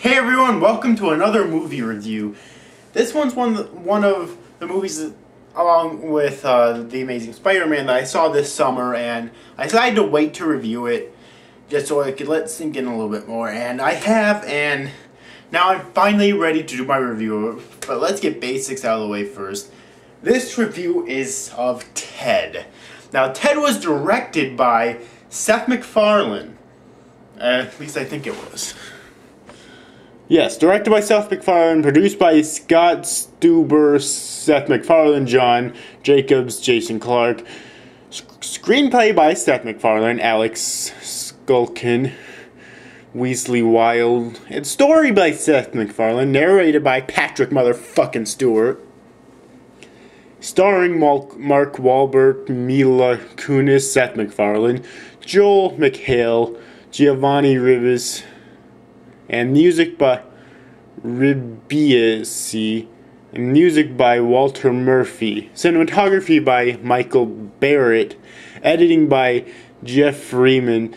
Hey everyone, welcome to another movie review. This one's one of the movies that, along with The Amazing Spider-Man, that I saw this summer, and I decided to wait to review it just so I could let it sink in a little bit more, and I have, and now I'm finally ready to do my review. But let's get basics out of the way first. This review is of Ted. Now, Ted was directed by Seth MacFarlane. At least I think it was. Yes, directed by Seth MacFarlane, produced by Scott Stuber, Seth MacFarlane, John Jacobs, Jason Clark. Screenplay by Seth MacFarlane, Alex Skulkin, Weasley Wild. And story by Seth MacFarlane, narrated by Patrick motherfucking Stewart. Starring Mark Wahlberg, Mila Kunis, Seth MacFarlane, Joel McHale, Giovanni Ribisi, and music by Ribisi, and music by Walter Murphy. Cinematography by Michael Barrett. Editing by Jeff Freeman.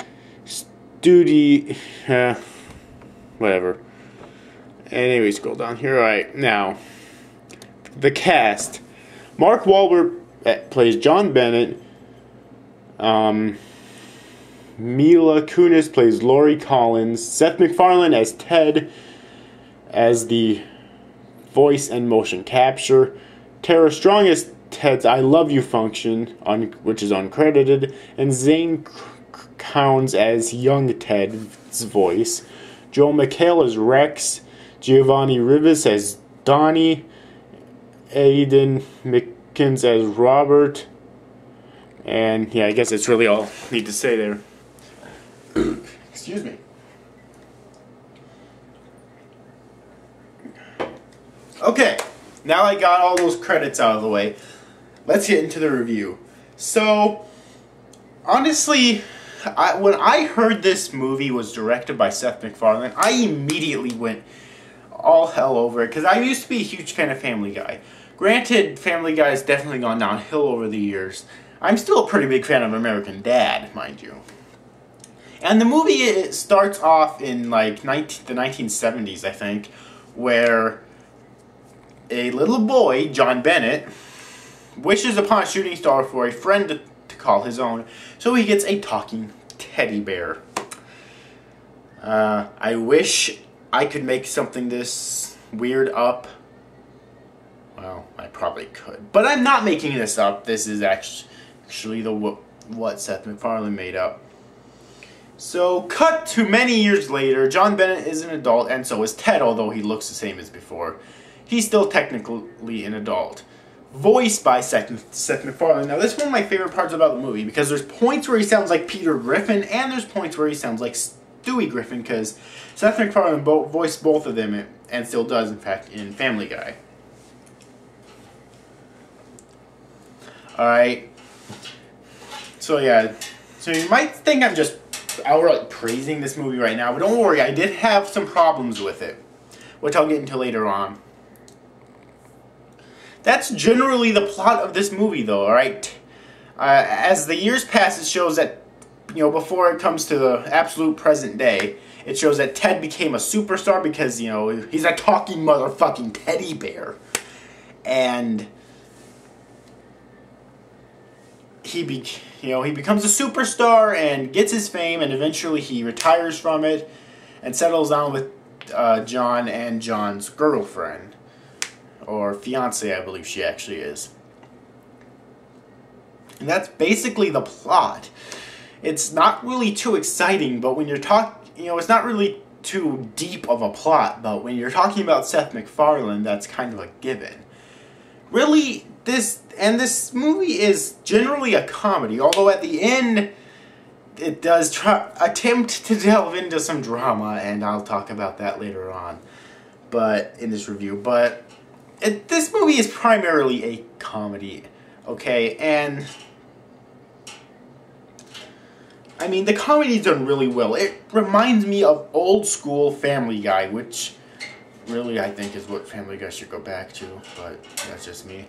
Whatever. Anyway, scroll down here. Alright, now, the cast. Mark Wahlberg plays John Bennett. Mila Kunis plays Laurie Collins. Seth MacFarlane as Ted, as the voice and motion capture. Tara Strong as Ted's I Love You function, which is uncredited. And Zane Counts as young Ted's voice. Joel McHale as Rex. Giovanni Ribisi as Donnie. Aiden Mickens as Robert. And yeah, I guess that's really all I need to say there. Excuse me. Okay, now I got all those credits out of the way. Let's get into the review. So, honestly, when I heard this movie was directed by Seth MacFarlane, I immediately went all hell over it, because I used to be a huge fan of Family Guy. Granted, Family Guy has definitely gone downhill over the years. I'm still a pretty big fan of American Dad, mind you. And the movie, it starts off in like the 1970s, I think, where a little boy, John Bennett, wishes upon a shooting star for a friend to call his own, so he gets a talking teddy bear. I wish I could make something this weird up. Well, I probably could, but I'm not making this up. This is actually what Seth MacFarlane made up. So, cut to many years later, John Bennett is an adult, and so is Ted, although he looks the same as before. He's still technically an adult. Voiced by Seth MacFarlane. Now, this is one of my favorite parts about the movie, because there's points where he sounds like Peter Griffin, and there's points where he sounds like Stewie Griffin, because Seth MacFarlane voiced both of them, and still does, in fact, in Family Guy. Alright. So, yeah. So, you might think I'm just outright praising this movie right now, but don't worry, I did have some problems with it, which I'll get into later on. That's generally the plot of this movie, though, alright? As the years pass, it shows that, before it comes to the absolute present day, it shows that Ted became a superstar because, he's a talking motherfucking teddy bear. And he becomes a superstar and gets his fame, and eventually he retires from it and settles down with John and John's girlfriend. Or fiance, I believe she actually is. And that's basically the plot. It's not really too exciting, but when you're it's not really too deep of a plot, but when you're talking about Seth MacFarlane, that's kind of a given. Really, this movie is generally a comedy, although at the end it does attempt to delve into some drama, and I'll talk about that later on, but in this review. But this movie is primarily a comedy, okay? And I mean, the comedy's done really well. It reminds me of old school Family Guy, which really I think is what Family Guy should go back to, but that's just me.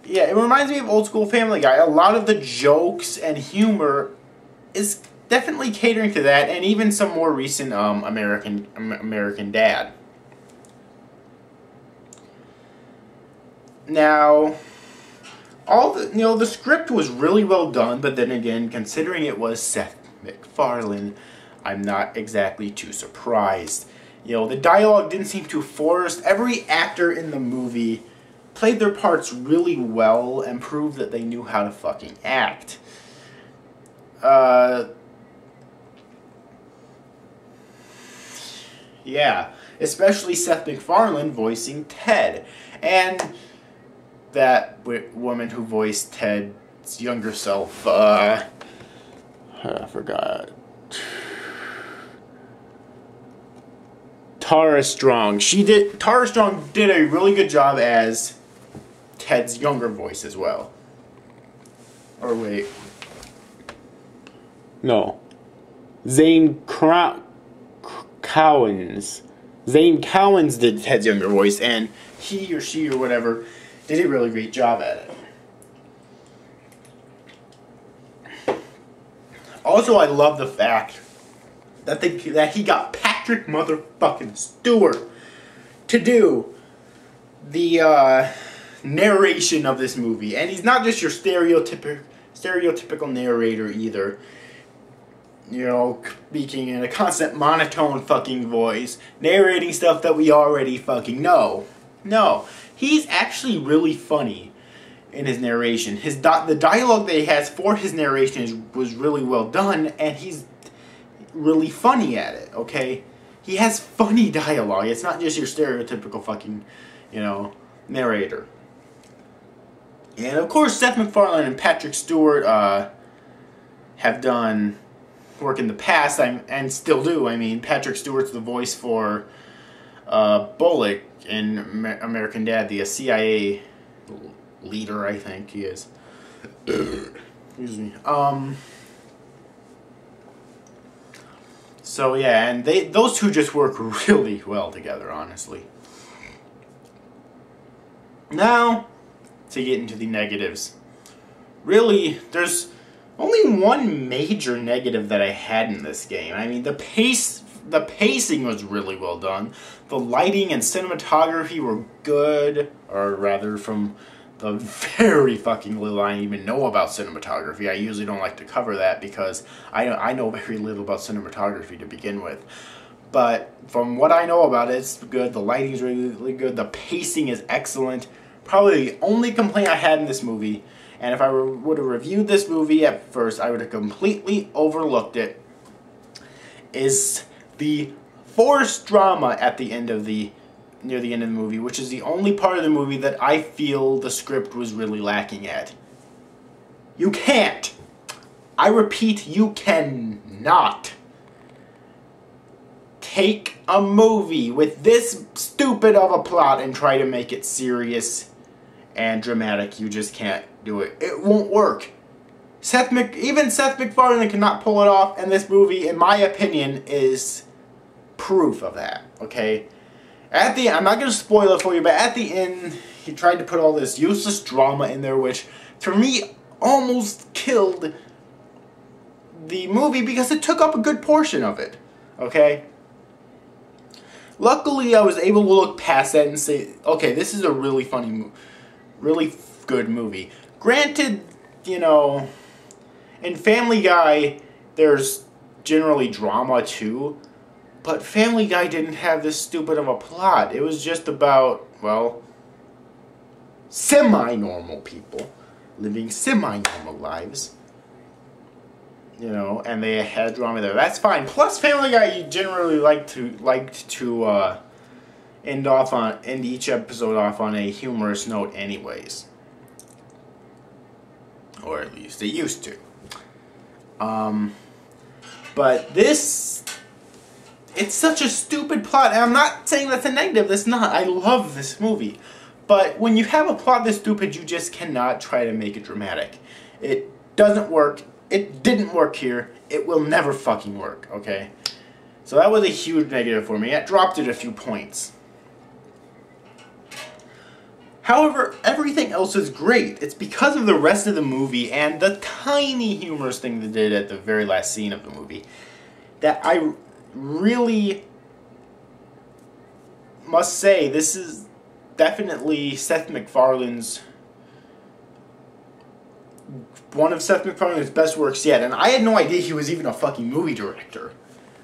Yeah, it reminds me of old school Family Guy. A lot of the jokes and humor is definitely catering to that, and even some more recent American Dad. Now, the script was really well done, but then again, considering it was Seth MacFarlane, I'm not exactly too surprised. The dialogue didn't seem too forced. Every actor in the movie played their parts really well and proved that they knew how to fucking act. Yeah, especially Seth MacFarlane voicing Ted. And that woman who voiced Ted's younger self, I forgot. Tara Strong. Tara Strong did a really good job as Ted's younger voice as well. Or wait. No. Zane Cowens. Zane Cowens did Ted's younger voice, and he or she or whatever did a really great job at it. Also, I love the fact that he got Patrick motherfucking Stewart to do the narration of this movie, and he's not just your stereotypical narrator either. Speaking in a constant monotone fucking voice, narrating stuff that we already fucking know. No, he's actually really funny in his narration. The dialogue that he has for his narration was really well done, and he's really funny at it, okay? He has funny dialogue. It's not just your stereotypical fucking, narrator. And of course, Seth MacFarlane and Patrick Stewart have done work in the past, and still do. I mean, Patrick Stewart's the voice for Bullock in American Dad, the CIA leader, I think he is. Excuse me. So yeah, and those two just work really well together, honestly. Now, to get into the negatives. Really, there's only one major negative that I had in this game. I mean, the pacing was really well done. The lighting and cinematography were good, or rather, from the very fucking little I even know about cinematography. I usually don't like to cover that because I know very little about cinematography to begin with. But from what I know about it, it's good. The lighting is really, really good. The pacing is excellent. Probably the only complaint I had in this movie, and if I would have reviewed this movie at first, I would have completely overlooked it, is the forced drama at the end of near the end of the movie, which is the only part of the movie that I feel the script was really lacking at. You can't. I repeat, you cannot take a movie with this stupid of a plot and try to make it serious and dramatic. You just can't do it. It won't work. Even Seth MacFarlane cannot pull it off, and this movie, in my opinion, is proof of that, okay? At the end, I'm not going to spoil it for you, but at the end, he tried to put all this useless drama in there, which, for me, almost killed the movie because it took up a good portion of it, okay? Luckily, I was able to look past that and say, okay, this is a really funny, really good movie. Granted, in Family Guy, there's generally drama too, but Family Guy didn't have this stupid of a plot. It was just about, well, semi-normal people living semi-normal lives. And they had drama there. That's fine. Plus, Family Guy generally liked to end each episode off on a humorous note, anyways, or at least they used to. But this, it's such a stupid plot, and I'm not saying that's a negative. That's not. I love this movie, but when you have a plot this stupid, you just cannot try to make it dramatic. It doesn't work. It didn't work here. It will never fucking work, okay? So that was a huge negative for me. It dropped it a few points. However, everything else is great. It's because of the rest of the movie and the tiny humorous thing they did at the very last scene of the movie that I really must say this is definitely one of Seth MacFarlane's best works yet. And I had no idea he was even a fucking movie director.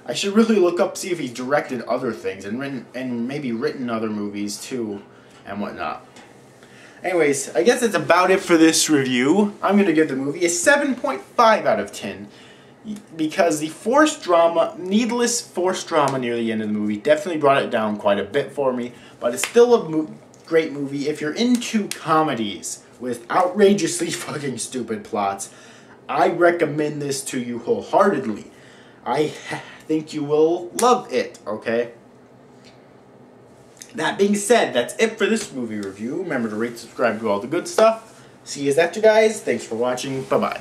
I should really look up, see if he's directed other things and maybe written other movies too and whatnot. Anyways, I guess that's about it for this review. I'm going to give the movie a 7.5 out of 10. Because the needless forced drama near the end of the movie definitely brought it down quite a bit for me. But it's still a great movie if you're into comedies with outrageously fucking stupid plots. I recommend this to you wholeheartedly. I think you will love it, okay? That being said, that's it for this movie review. Remember to rate, subscribe, do all the good stuff. See you later, guys. Thanks for watching. Bye-bye.